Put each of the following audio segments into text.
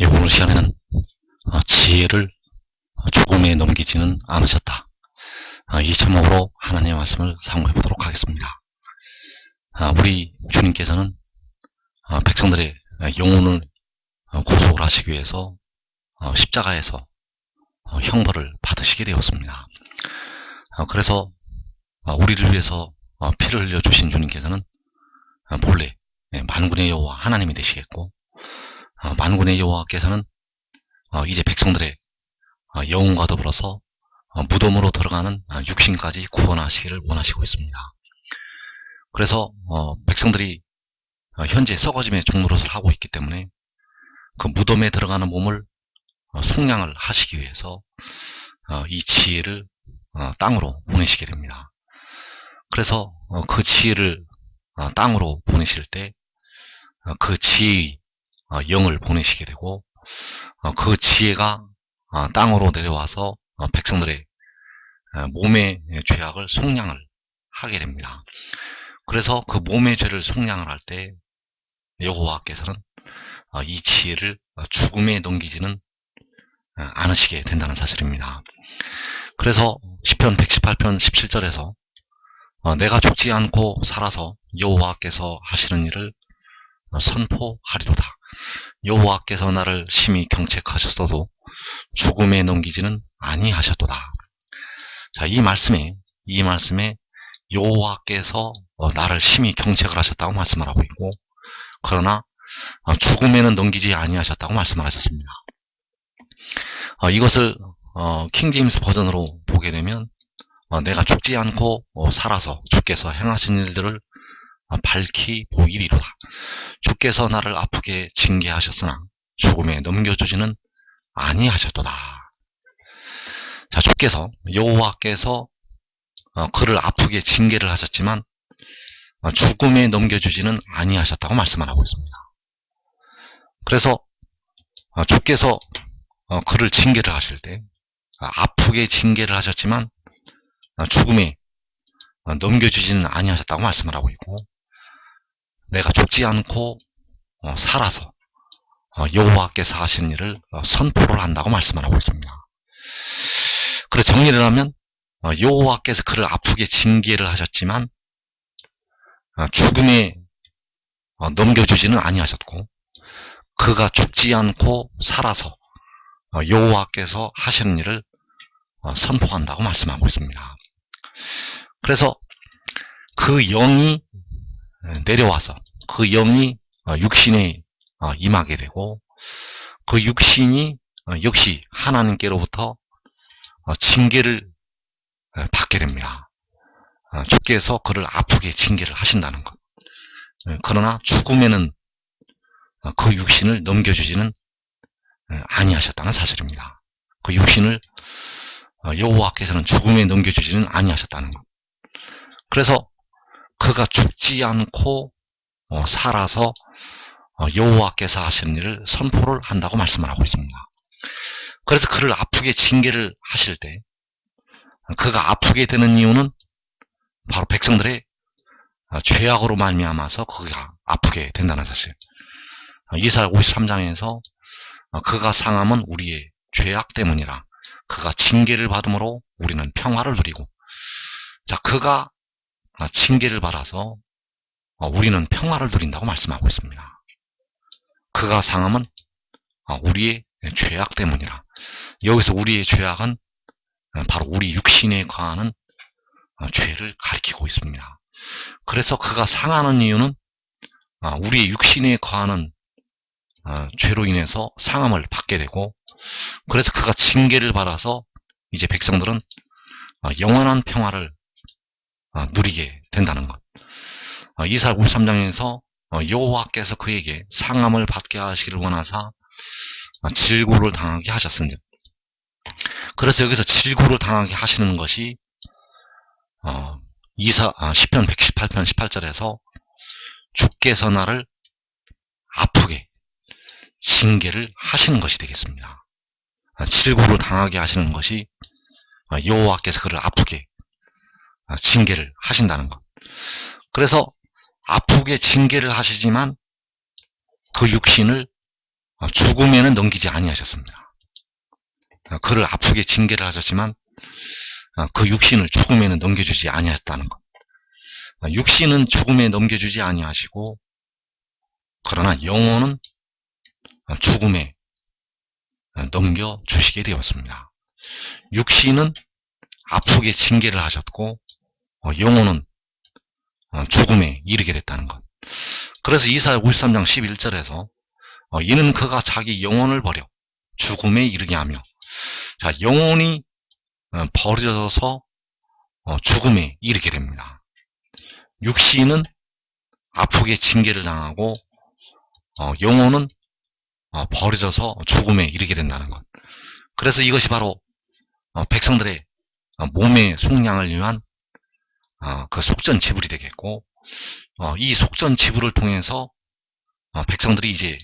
예, 오늘 시간에는 지혜를 죽음에 넘기지는 않으셨다. 이 제목으로 하나님의 말씀을 상고해 보도록 하겠습니다. 우리 주님께서는 백성들의 영혼을 구속을 하시기 위해서 십자가에서 형벌을 받으시게 되었습니다. 그래서 우리를 위해서 피를 흘려주신 주님께서는 본래 만군의 여호와 하나님이 되시겠고, 만군의 여호와께서는 이제 백성들의 영혼과 더불어서 무덤으로 들어가는 육신까지 구원하시기를 원하시고 있습니다. 그래서 백성들이 현재 썩어짐의 종노릇을 하고 있기 때문에 그 무덤에 들어가는 몸을 속량을 하시기 위해서 이 지혜를 땅으로 보내시게 됩니다. 그래서 그 지혜를 땅으로 보내실 때 그 지혜의 영을 보내시게 되고, 그 지혜가 땅으로 내려와서 백성들의 몸의 죄악을 속량을 하게 됩니다. 그래서 그 몸의 죄를 속량을 할 때 여호와께서는 이 지혜를 죽음에 넘기지는 않으시게 된다는 사실입니다. 그래서 시편 118편 17절에서 내가 죽지 않고 살아서 여호와께서 하시는 일을 선포하리로다. 여호와께서 나를 심히 경책하셨어도 죽음에 넘기지는 아니하셨도다. 자, 이 말씀에 여호와께서 나를 심히 경책을 하셨다고 말씀을 하고 있고, 그러나 죽음에는 넘기지 아니하셨다고 말씀을 하셨습니다. 이것을 킹제임스 버전으로 보게 되면 내가 죽지 않고 살아서 주께서 행하신 일들을 밝히 보이리로다. 주께서 나를 아프게 징계하셨으나 죽음에 넘겨주지는 아니하셨도다. 자, 주께서 여호와께서 그를 아프게 징계를 하셨지만 죽음에 넘겨주지는 아니하셨다고 말씀을 하고 있습니다. 그래서 주께서 그를 징계를 하실 때 아프게 징계를 하셨지만 죽음에 넘겨주지는 아니하셨다고 말씀을 하고 있고, 내가 죽지 않고 살아서 여호와께서 하신 일을 선포를 한다고 말씀을 하고 있습니다. 그래서 정리를 하면 여호와께서 그를 아프게 징계를 하셨지만 죽음에 넘겨주지는 아니하셨고, 그가 죽지 않고 살아서 여호와께서 하시는 일을 선포한다고 말씀하고 있습니다. 그래서 그 영이 내려와서 그 영이 육신에 임하게 되고, 그 육신이 역시 하나님께로부터 징계를 받게 됩니다. 주께서 그를 아프게 징계를 하신다는 것. 그러나 죽음에는 그 육신을 넘겨주지는 아니하셨다는 사실입니다. 그 육신을 여호와께서는 죽음에 넘겨주지는 아니하셨다는 것. 그래서 그가 죽지 않고 살아서 여호와께서 하시는 일을 선포를 한다고 말씀을 하고 있습니다. 그래서 그를 아프게 징계를 하실 때 그가 아프게 되는 이유는 바로 백성들의 죄악으로 말미암아서 그가 아프게 된다는 사실. 이사야 53장에서 그가 상함은 우리의 죄악 때문이라, 그가 징계를 받음으로 우리는 평화를 누리고, 자, 그가 징계를 받아서 우리는 평화를 누린다고 말씀하고 있습니다. 그가 상함은 우리의 죄악 때문이라. 여기서 우리의 죄악은 바로 우리 육신에 관한 죄를 가리키고 있습니다. 그래서 그가 상하는 이유는 우리의 육신에 관한 죄로 인해서 상함을 받게 되고, 그래서 그가 징계를 받아서 이제 백성들은 영원한 평화를 누리게 된다는 것. 이사야 53장에서 여호와께서 그에게 상함을 받게 하시기를 원하사 질고를 당하게 하셨은즉, 그래서 여기서 질고를 당하게 하시는 것이 시편 118편 18절에서 주께서 나를 아프게 징계를 하시는 것이 되겠습니다. 질고를 당하게 하시는 것이 여호와께서 그를 아프게 징계를 하신다는 것. 그래서 아프게 징계를 하시지만 그 육신을 죽음에는 넘기지 아니하셨습니다. 그를 아프게 징계를 하셨지만 그 육신을 죽음에는 넘겨주지 아니하셨다는 것. 육신은 죽음에 넘겨주지 아니하시고 그러나 영혼은 죽음에 넘겨주시게 되었습니다. 육신은 아프게 징계를 하셨고 영혼은 죽음에 이르게 됐다는 것. 그래서 이사야 53장 11절에서 이는 그가 자기 영혼을 버려 죽음에 이르게 하며, 자, 영혼이 버려져서 죽음에 이르게 됩니다. 육신은 아프게 징계를 당하고 영혼은 버려져서 죽음에 이르게 된다는 것. 그래서 이것이 바로 백성들의 몸의 속량을 위한 그 속전지불이 되겠고, 이 속전지불을 통해서 백성들이 이제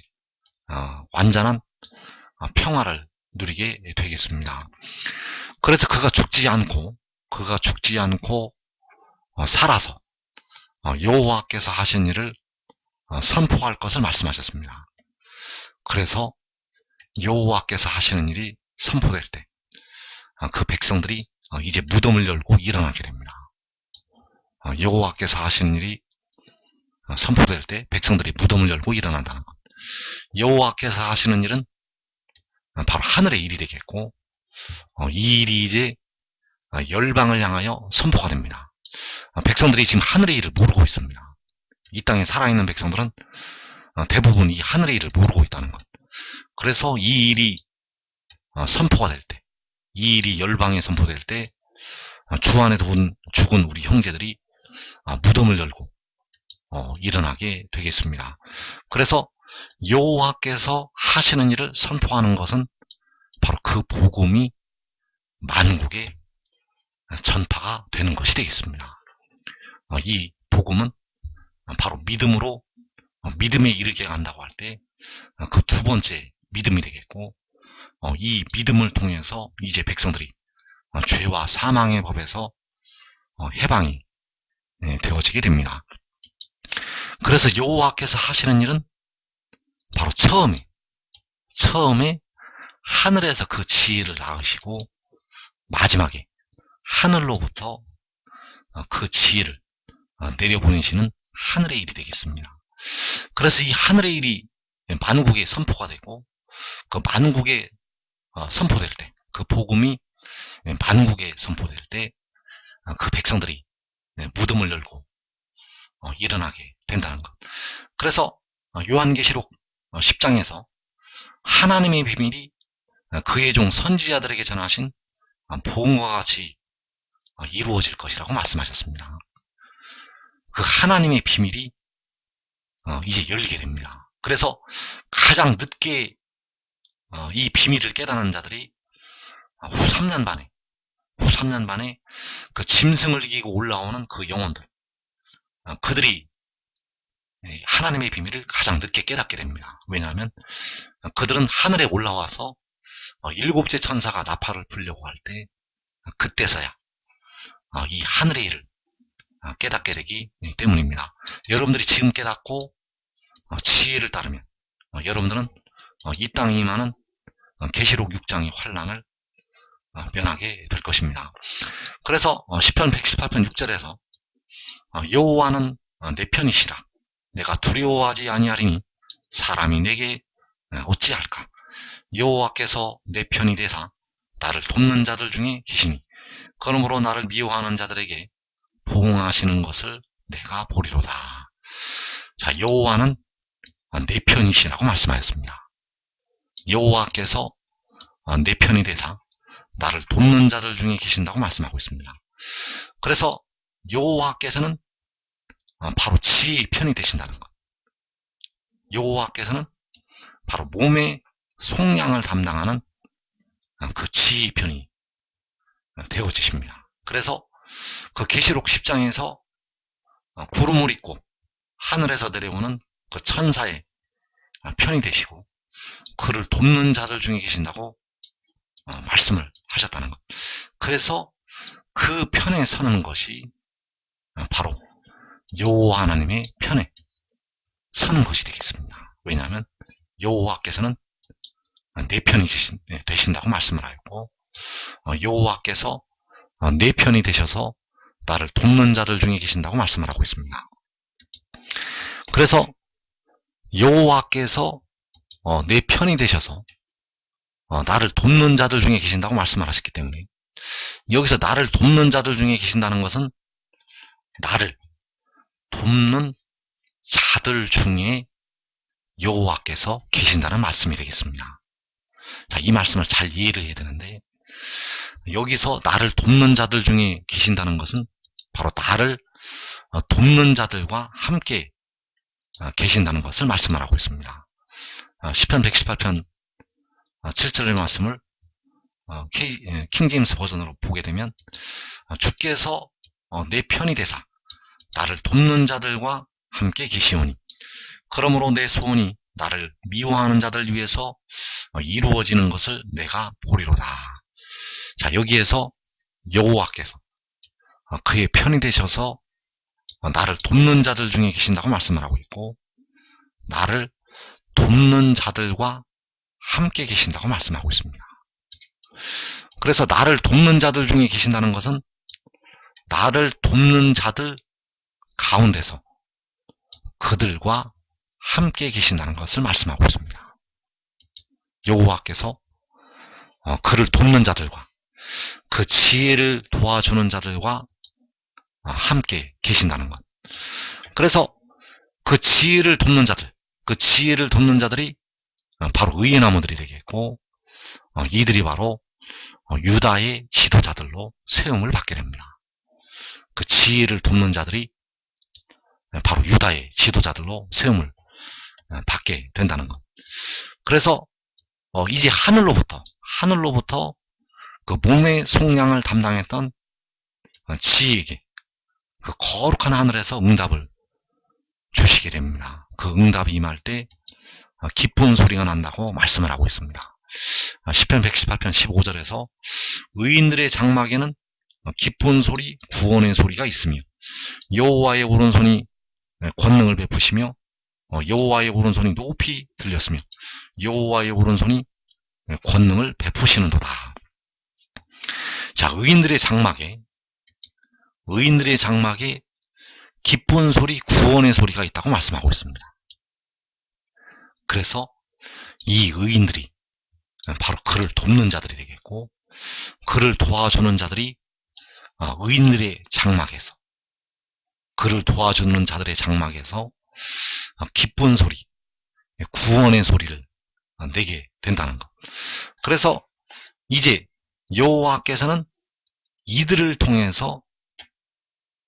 완전한 평화를 누리게 되겠습니다. 그래서 그가 죽지 않고 살아서 여호와께서 하신 일을 선포할 것을 말씀하셨습니다. 그래서 여호와께서 하시는 일이 선포될 때 그 백성들이 이제 무덤을 열고 일어나게 됩니다. 여호와께서 하시는 일이 선포될 때 백성들이 무덤을 열고 일어난다는 것. 여호와께서 하시는 일은 바로 하늘의 일이 되겠고, 이 일이 이제 열방을 향하여 선포가 됩니다. 백성들이 지금 하늘의 일을 모르고 있습니다. 이 땅에 살아있는 백성들은 대부분 이 하늘의 일을 모르고 있다는 것. 그래서 이 일이 선포가 될 때, 이 일이 열방에 선포될 때 주 안에 죽은 우리 형제들이 무덤을 열고 일어나게 되겠습니다. 그래서 여호와께서 하시는 일을 선포하는 것은 바로 그 복음이 만국에 전파가 되는 것이 되겠습니다. 이 복음은 바로 믿음으로 믿음에 이르게 간다고 할 때 그 두 번째 믿음이 되겠고, 이 믿음을 통해서 이제 백성들이 죄와 사망의 법에서 해방이 되어지게 됩니다. 그래서 여호와께서 하시는 일은 바로 처음에 하늘에서 그 지혜를 낳으시고 마지막에 하늘로부터 그 지혜를 내려보내시는 하늘의 일이 되겠습니다. 그래서 이 하늘의 일이 만국에 선포가 되고, 그 만국에 선포될 때, 그 복음이 만국에 선포될 때 그 백성들이 무덤을 열고 일어나게 된다는 것. 그래서 요한계시록 10장에서 하나님의 비밀이 그의 종 선지자들에게 전하신 복음과 같이 이루어질 것이라고 말씀하셨습니다. 그 하나님의 비밀이 이제 열리게 됩니다. 그래서 가장 늦게 이 비밀을 깨닫는 자들이 후 3년 만에 그 짐승을 이기고 올라오는 그 영혼들, 그들이 하나님의 비밀을 가장 늦게 깨닫게 됩니다. 왜냐하면 그들은 하늘에 올라와서 일곱째 천사가 나팔을 불려고 할 때 그때서야 이 하늘의 일을 깨닫게 되기 때문입니다. 여러분들이 지금 깨닫고 지혜를 따르면 여러분들은 이 땅에 임하는 계시록 6장의 환난을 면하게 될 것입니다. 그래서 시편 118편 6절에서 여호와는 내 편이시라, 내가 두려워하지 아니하리니 사람이 내게 어찌할까. 여호와께서 내 편이 되사 나를 돕는 자들 중에 계시니 그러므로 나를 미워하는 자들에게 보응하시는 것을 내가 보리로다. 자, 여호와는 내 편이시라고 말씀하셨습니다. 여호와께서 내 편이 되사 나를 돕는 자들 중에 계신다고 말씀하고 있습니다. 그래서 여호와께서는 바로 지혜의 편이 되신다는 것. 여호와께서는 바로 몸의 속량을 담당하는 그 지혜의 편이 되어지십니다. 그래서 그 계시록 10장에서 구름을 입고 하늘에서 내려오는 그 천사의 편이 되시고 그를 돕는 자들 중에 계신다고 말씀을 하셨다는 것. 그래서 그 편에 서는 것이 바로 여호와 하나님의 편에 서는 것이 되겠습니다. 왜냐하면 여호와께서는 내 편이 되신다고 말씀을 하였고, 여호와께서 내 편이 되셔서 나를 돕는 자들 중에 계신다고 말씀을 하고 있습니다. 그래서 여호와께서 내 편이 되셔서 나를 돕는 자들 중에 계신다고 말씀을 하셨기 때문에, 여기서 나를 돕는 자들 중에 계신다는 것은 나를 돕는 자들 중에 여호와께서 계신다는 말씀이 되겠습니다. 자, 이 말씀을 잘 이해를 해야 되는데, 여기서 나를 돕는 자들 중에 계신다는 것은 바로 나를 돕는 자들과 함께 계신다는 것을 말씀을 하고 있습니다. 시편 118편 7절의 말씀을 킹제임스 버전으로 보게 되면, 주께서 내 편이 되사 나를 돕는 자들과 함께 계시오니 그러므로 내 소원이 나를 미워하는 자들 위해서 이루어지는 것을 내가 보리로다. 자, 여기에서 여호와께서 그의 편이 되셔서 나를 돕는 자들 중에 계신다고 말씀을 하고 있고, 나를 돕는 자들과 함께 계신다고 말씀하고 있습니다. 그래서 나를 돕는 자들 중에 계신다는 것은 나를 돕는 자들 가운데서 그들과 함께 계신다는 것을 말씀하고 있습니다. 여호와께서 그를 돕는 자들과 그 지혜를 도와주는 자들과 함께 계신다는 것. 그래서 그 지혜를 돕는 자들이 바로 의의 나무들이 되겠고, 이들이 바로 유다의 지도자들로 세움을 받게 됩니다. 그 지혜를 돕는 자들이 바로 유다의 지도자들로 세움을 받게 된다는 것. 그래서 이제 하늘로부터 그 몸의 속량을 담당했던 지혜에게 그 거룩한 하늘에서 응답을 주시게 됩니다. 그 응답이 임할 때 기쁜 소리가 난다고 말씀을 하고 있습니다. 시편 118편 15절에서 의인들의 장막에는 기쁜 소리, 구원의 소리가 있으며 여호와의 오른손이 권능을 베푸시며 여호와의 오른손이 높이 들렸으며 여호와의 오른손이 권능을 베푸시는도다. 자, 의인들의 장막에 기쁜 소리, 구원의 소리가 있다고 말씀하고 있습니다. 그래서 이 의인들이 바로 그를 돕는 자들이 되겠고, 그를 도와주는 자들이 의인들의 장막에서, 그를 도와주는 자들의 장막에서 기쁜 소리, 구원의 소리를 내게 된다는 것. 그래서 이제 여호와께서는 이들을 통해서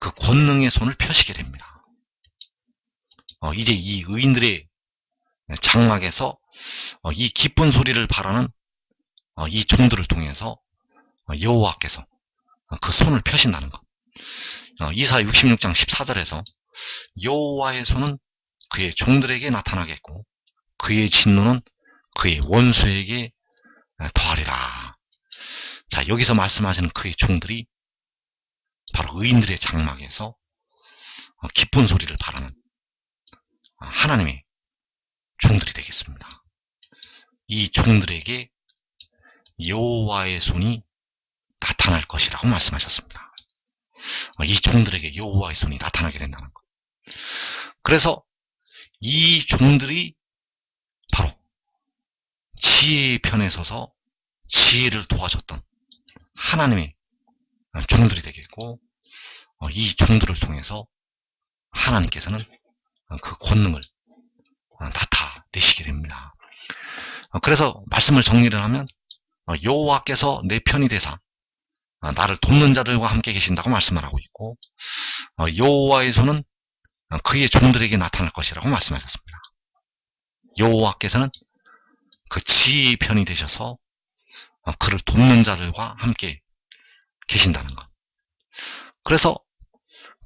그 권능의 손을 펴시게 됩니다. 이제 이 의인들의 장막에서 이 기쁜 소리를 바라는 이 종들을 통해서 여호와께서 그 손을 펴신다는 것. 이사야 66장 14절에서 여호와의 손은 그의 종들에게 나타나겠고 그의 진노는 그의 원수에게 더하리라. 자, 여기서 말씀하시는 그의 종들이 바로 의인들의 장막에서 기쁜 소리를 바라는 하나님의 종들이 되겠습니다. 이 종들에게 여호와의 손이 나타날 것이라고 말씀하셨습니다. 이 종들에게 여호와의 손이 나타나게 된다는 것. 그래서 이 종들이 바로 지혜의 편에 서서 지혜를 도와줬던 하나님의 종들이 되겠고, 이 종들을 통해서 하나님께서는 그 권능을 나타내시게 됩니다. 그래서 말씀을 정리를 하면 여호와께서 내 편이 되사 나를 돕는 자들과 함께 계신다고 말씀을 하고 있고, 여호와의 손은 그의 종들에게 나타날 것이라고 말씀하셨습니다. 여호와께서는 그 지혜의 편이 되셔서 그를 돕는 자들과 함께 계신다는 것. 그래서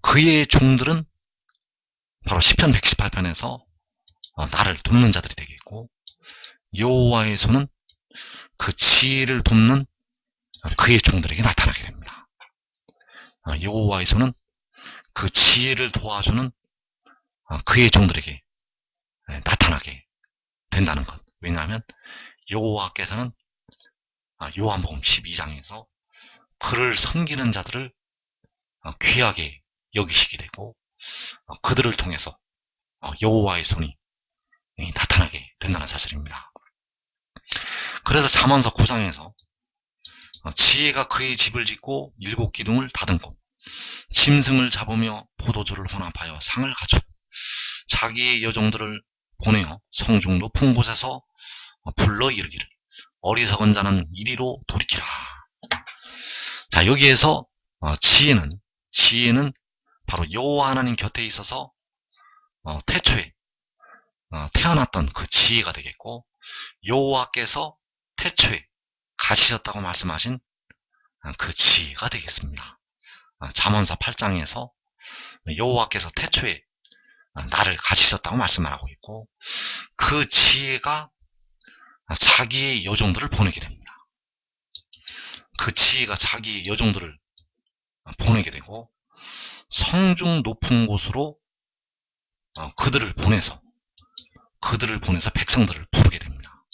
그의 종들은 바로 시편 118편에서 나를 돕는 자들이 되겠고, 여호와의 손은 그 지혜를 돕는 그의 종들에게 나타나게 됩니다. 여호와의 손은 그 지혜를 도와주는 그의 종들에게 나타나게 된다는 것. 왜냐하면 여호와께서는 요한복음 12장에서 그를 섬기는 자들을 귀하게 여기시게 되고 그들을 통해서 여호와의 손이 나타나게 된다는 사실입니다. 그래서 잠언서 9장에서 지혜가 그의 집을 짓고 7기둥을 다듬고 짐승을 잡으며 포도주를 혼합하여 상을 갖추고 자기의 여종들을 보내어 성중 높은 곳에서 불러 이르기를 어리석은 자는 이리로 돌이키라. 자, 여기에서 지혜는 바로 여호와 하나님 곁에 있어서 태초에 태어났던 그 지혜가 되겠고, 여호와께서 태초에 가지셨다고 말씀하신 그 지혜가 되겠습니다. 잠언서 8장에서 여호와께서 태초에 나를 가지셨다고 말씀을 하고 있고, 그 지혜가 자기의 여종들을 보내게 됩니다. 그 지혜가 자기의 여종들을 보내게 되고 성중 높은 곳으로 그들을 보내서 백성들을 부르게 됩니다.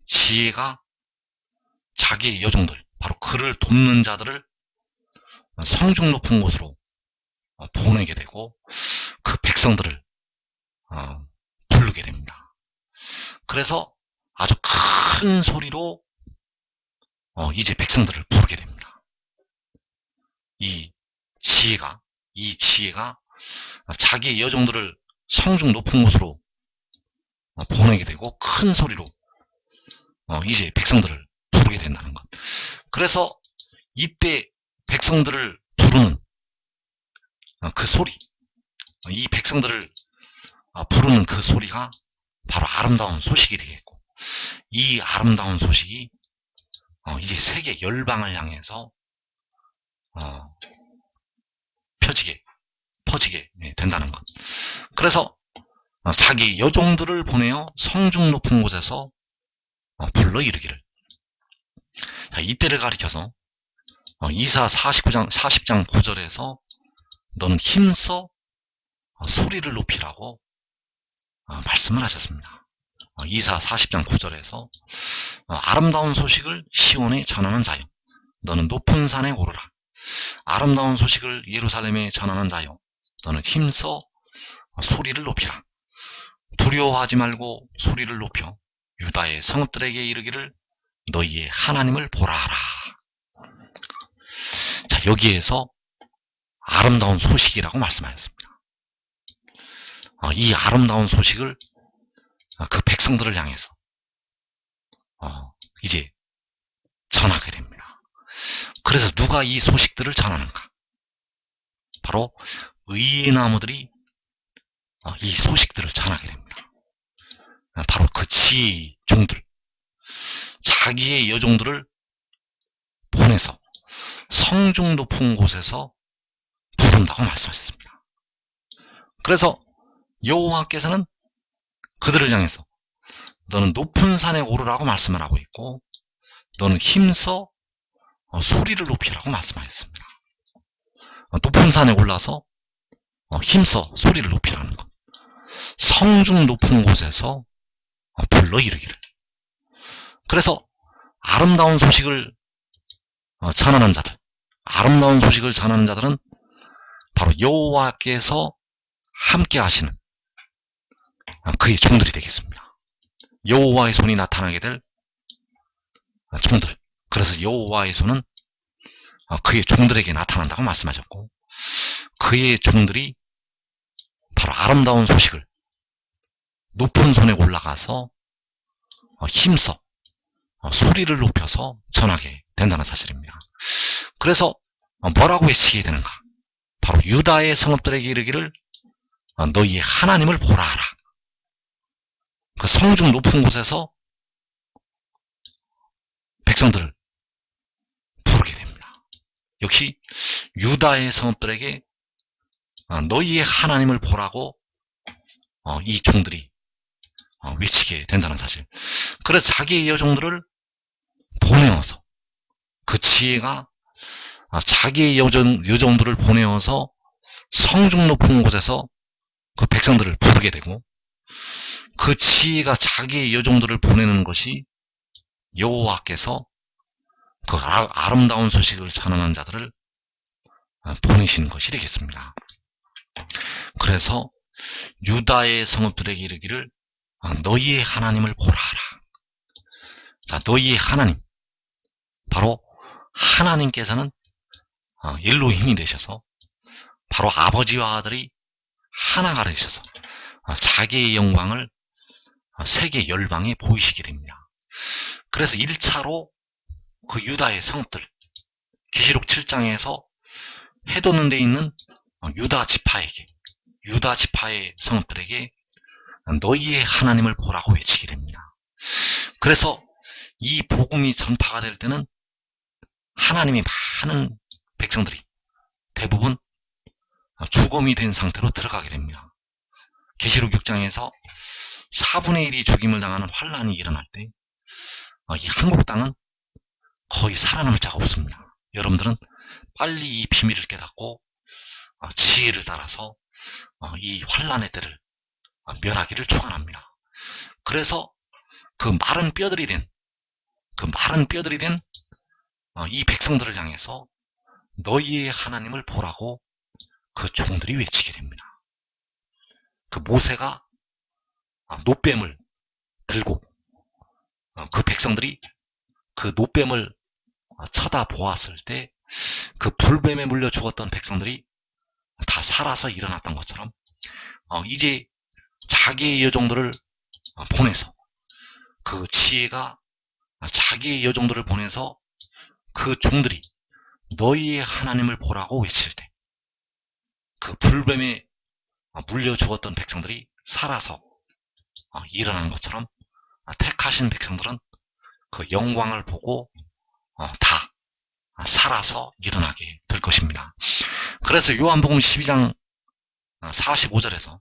지혜가 자기의 여종들, 바로 그를 돕는 자들을 성중 높은 곳으로 보내게 되고 그 백성들을 부르게 됩니다. 그래서 아주 큰 소리로 이제 백성들을 부르게 됩니다. 이 지혜가 자기의 여종들을 성중 높은 곳으로 보내게 되고 큰 소리로 이제 백성들을 부르게 된다는 것. 그래서 이때 백성들을 부르는 그 소리, 이 백성들을 부르는 그 소리가 바로 아름다운 소식이 되겠고, 이 아름다운 소식이 이제 세계 열방을 향해서 퍼지게 된다는 것. 그래서 자기 여종들을 보내어 성중 높은 곳에서 불러 이르기를. 자, 이때를 가리켜서 이사 40장 9절에서 너는 힘써 소리를 높이라고 말씀을 하셨습니다. 이사 40장 9절에서 아름다운 소식을 시온에 전하는 자여 너는 높은 산에 오르라. 아름다운 소식을 예루살렘에 전하는 자여 너는 힘써 소리를 높이라. 두려워하지 말고 소리를 높여 유다의 성읍들에게 이르기를 너희의 하나님을 보라 하라. 자, 여기에서 아름다운 소식이라고 말씀하셨습니다. 이 아름다운 소식을 그 백성들을 향해서 이제 전하게 됩니다. 그래서 누가 이 소식들을 전하는가? 바로 의의 나무들이 이 소식들을 전하게 됩니다. 바로 그 지혜의 종들, 자기의 여종들을 보내서 성중 높은 곳에서 부른다고 말씀하셨습니다. 그래서 여호와께서는 그들을 향해서 너는 높은 산에 오르라고 말씀을 하고 있고, 너는 힘써 소리를 높이라고 말씀하셨습니다. 높은 산에 올라서 힘써 소리를 높이라는 것. 성중 높은 곳에서 불러 이르기를. 그래서 아름다운 소식을 전하는 자들, 아름다운 소식을 전하는 자들은 바로 여호와께서 함께 하시는 그의 종들이 되겠습니다. 여호와의 손이 나타나게 될 종들. 그래서 여호와의 손은 그의 종들에게 나타난다고 말씀하셨고, 그의 종들이 바로 아름다운 소식을 높은 손에 올라가서 힘써 소리를 높여서 전하게 된다는 사실입니다. 그래서 뭐라고 외치게 되는가? 바로 유다의 성읍들에게 이르기를 너희의 하나님을 보라 하라. 그 성중 높은 곳에서 백성들을 부르게 됩니다. 역시 유다의 성읍들에게 너희의 하나님을 보라고 이 종들이 외치게 된다는 사실. 그래서 자기의 여종들을 보내어서 그 지혜가 자기의 여종들을 보내어서 성중 높은 곳에서 그 백성들을 부르게 되고, 그 지혜가 자기의 여종들을 보내는 것이 여호와께서 그 아름다운 소식을 전하는 자들을 보내신 것이 되겠습니다. 그래서 유다의 성읍들에게 이르기를 너희의 하나님을 보라 하라. 자, 너희의 하나님, 바로 하나님께서는 엘로힘이 되셔서 바로 아버지와 아들이 하나가 되셔서 자기의 영광을 세계 열방에 보이시게 됩니다. 그래서 1차로 그 유다의 성읍들, 계시록 7장에서 해돋는 데 있는 유다 지파에게, 유다 지파의 성읍들에게 너희의 하나님을 보라고 외치게 됩니다. 그래서 이 복음이 전파가 될 때는 하나님의 많은 백성들이 대부분 죽음이 된 상태로 들어가게 됩니다. 계시록 6장에서 4분의 1이 죽임을 당하는 환란이 일어날 때 이 한국 땅은 거의 살아남을 자가 없습니다. 여러분들은 빨리 이 비밀을 깨닫고 지혜를 따라서 이 환란의 때를 멸하기를 축원합니다. 그래서 그 마른 뼈들이 된 이 백성들을 향해서 너희의 하나님을 보라고 그 종들이 외치게 됩니다. 그 모세가 놋뱀을 들고 그 백성들이 그 놋뱀을 쳐다보았을 때 그 불뱀에 물려 죽었던 백성들이 다 살아서 일어났던 것처럼 이제 자기의 여종들을 보내서 그 지혜가 자기의 여종들을 보내서 그 종들이 너희의 하나님을 보라고 외칠 때 그 불뱀에 물려 죽었던 백성들이 살아서 일어난 것처럼 택하신 백성들은 그 영광을 보고 다 살아서 일어나게 될 것입니다. 그래서 요한복음 12장 45절에서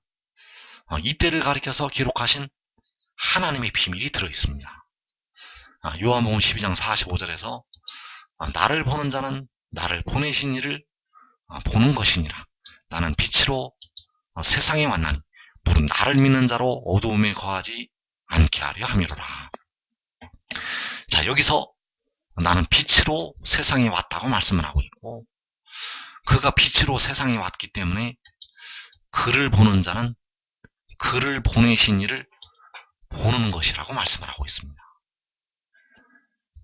이때를 가리켜서 기록하신 하나님의 비밀이 들어있습니다. 요한복음 12장 45절에서 나를 보는 자는 나를 보내신 이를 보는 것이니라. 나는 빛으로 세상에 왔나니 무릇 나를 믿는 자로 어두움에 거하지 않게 하려 함이로라. 자, 여기서 나는 빛으로 세상에 왔다고 말씀을 하고 있고, 그가 빛으로 세상에 왔기 때문에 그를 보는 자는 그를 보내신 이를 보는 것이라고 말씀을 하고 있습니다.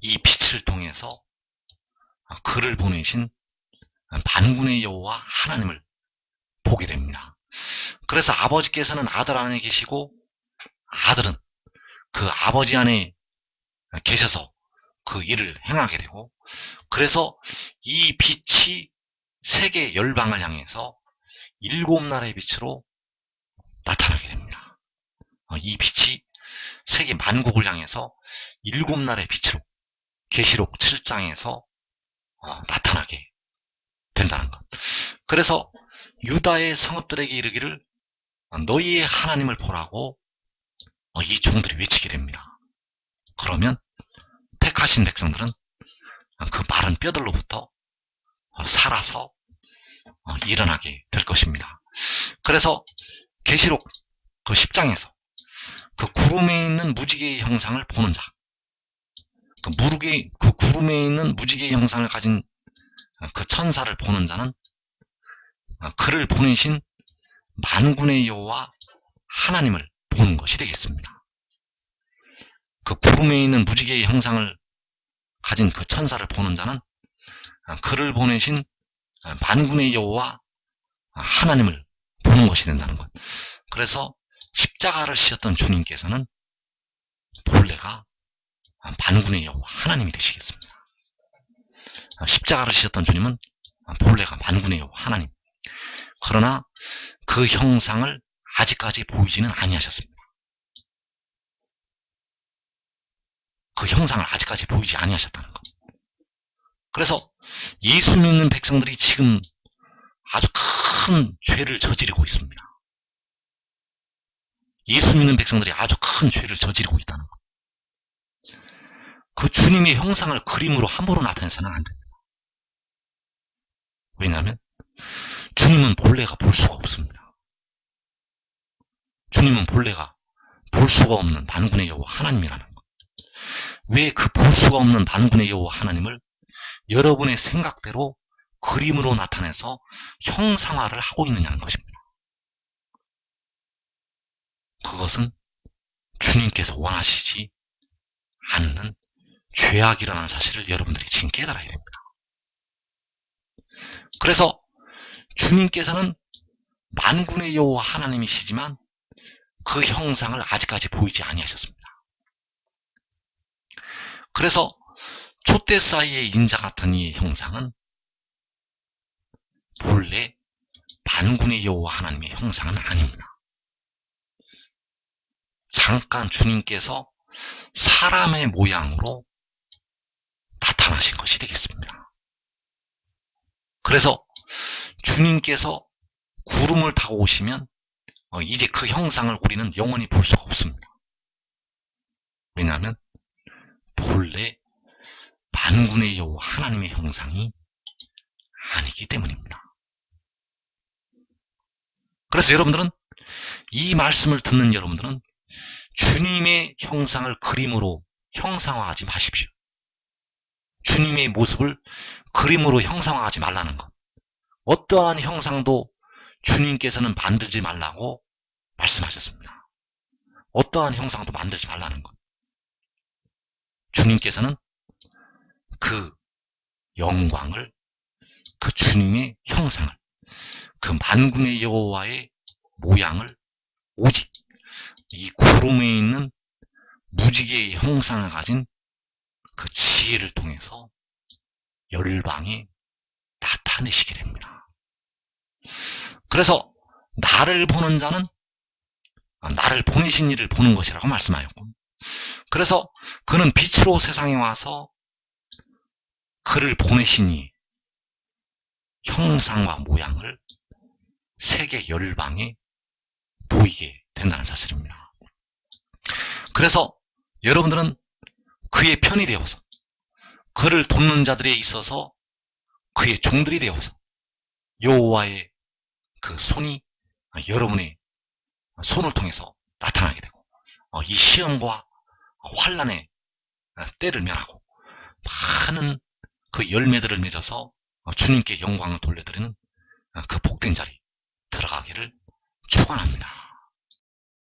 이 빛을 통해서 그를 보내신 만군의 여호와 하나님을 보게 됩니다. 그래서 아버지께서는 아들 안에 계시고 아들은 그 아버지 안에 계셔서 그 일을 행하게 되고, 그래서 이 빛이 세계 열방을 향해서 7나라의 빛으로 나타나게 됩니다. 이 빛이 세계 만국을 향해서 7나라의 빛으로 계시록 7장에서 나타나게 된다는 것. 그래서 유다의 성읍들에게 이르기를 너희의 하나님을 보라고 이 종들이 외치게 됩니다. 그러면 택하신 백성들은 그 마른 뼈들로부터 살아서 일어나게 될 것입니다. 그래서 계시록 그 10장에서 그 구름에 있는 무지개의 형상을 보는 자, 그 구름에 있는 무지개의 형상을 가진 그 천사를 보는 자는 그를 보내신 만군의 여호와 하나님을 보는 것이 되겠습니다. 그 구름에 있는 무지개의 형상을 가진 그 천사를 보는 자는 그를 보내신 만군의 여호와 하나님을 보는 것이 된다는 것. 그래서 십자가를 지셨던 주님께서는 본래가 만군의 여호와 하나님이 되시겠습니다. 십자가를 지셨던 주님은 본래가 만군의 여호와 하나님. 그러나 그 형상을 아직까지 보이지는 아니하셨습니다. 그 형상을 아직까지 보이지 아니하셨다는 것. 그래서 예수 믿는 백성들이 지금 아주 큰 죄를 저지르고 있습니다. 예수 믿는 백성들이 아주 큰 죄를 저지르고 있다는 것. 그 주님의 형상을 그림으로 함부로 나타내서는 안 됩니다. 왜냐하면 주님은 본래가 볼 수가 없습니다. 주님은 본래가 볼 수가 없는 만군의 여호와 하나님이라는 것. 왜 그 볼 수가 없는 만군의 여호와 하나님을 여러분의 생각대로 그림으로 나타내서 형상화를 하고 있느냐는 것입니다. 그것은 주님께서 원하시지 않는 죄악이라는 사실을 여러분들이 지금 깨달아야 됩니다. 그래서 주님께서는 만군의 여호와 하나님이시지만 그 형상을 아직까지 보이지 아니하셨습니다. 그래서 촛대 사이의 인자 같은 이 형상은 본래 만군의 여호와 하나님의 형상은 아닙니다. 잠깐 주님께서 사람의 모양으로 나타나신 것이 되겠습니다. 그래서 주님께서 구름을 타고 오시면 이제 그 형상을 우리는 영원히 볼 수가 없습니다. 왜냐하면 본래 만군의 여호와 하나님의 형상이 아니기 때문입니다. 그래서 여러분들은 이 말씀을 듣는 여러분들은 주님의 형상을 그림으로 형상화하지 마십시오. 주님의 모습을 그림으로 형상화하지 말라는 것. 어떠한 형상도 주님께서는 만들지 말라고 말씀하셨습니다. 어떠한 형상도 만들지 말라는 것. 주님께서는 그 영광을, 그 주님의 형상을, 그 만군의 여호와의 모양을 오직 이 구름에 있는 무지개의 형상을 가진 그 지혜를 통해서 열방에 나타내시게 됩니다. 그래서 나를 보는 자는 나를 보내신 이를 보는 것이라고 말씀하였고, 그래서 그는 빛으로 세상에 와서 그를 보내신 이 형상과 모양을 세계 열방에 보이게 된다는 사실입니다. 그래서 여러분들은 그의 편이 되어서 그를 돕는 자들에 있어서 그의 종들이 되어서 여호와의 그 손이 여러분의 손을 통해서 나타나게 되고 이 시험과 환난의 때를 면하고 많은 그 열매들을 맺어서 주님께 영광을 돌려드리는 그 복된 자리 들어가기를 축원합니다.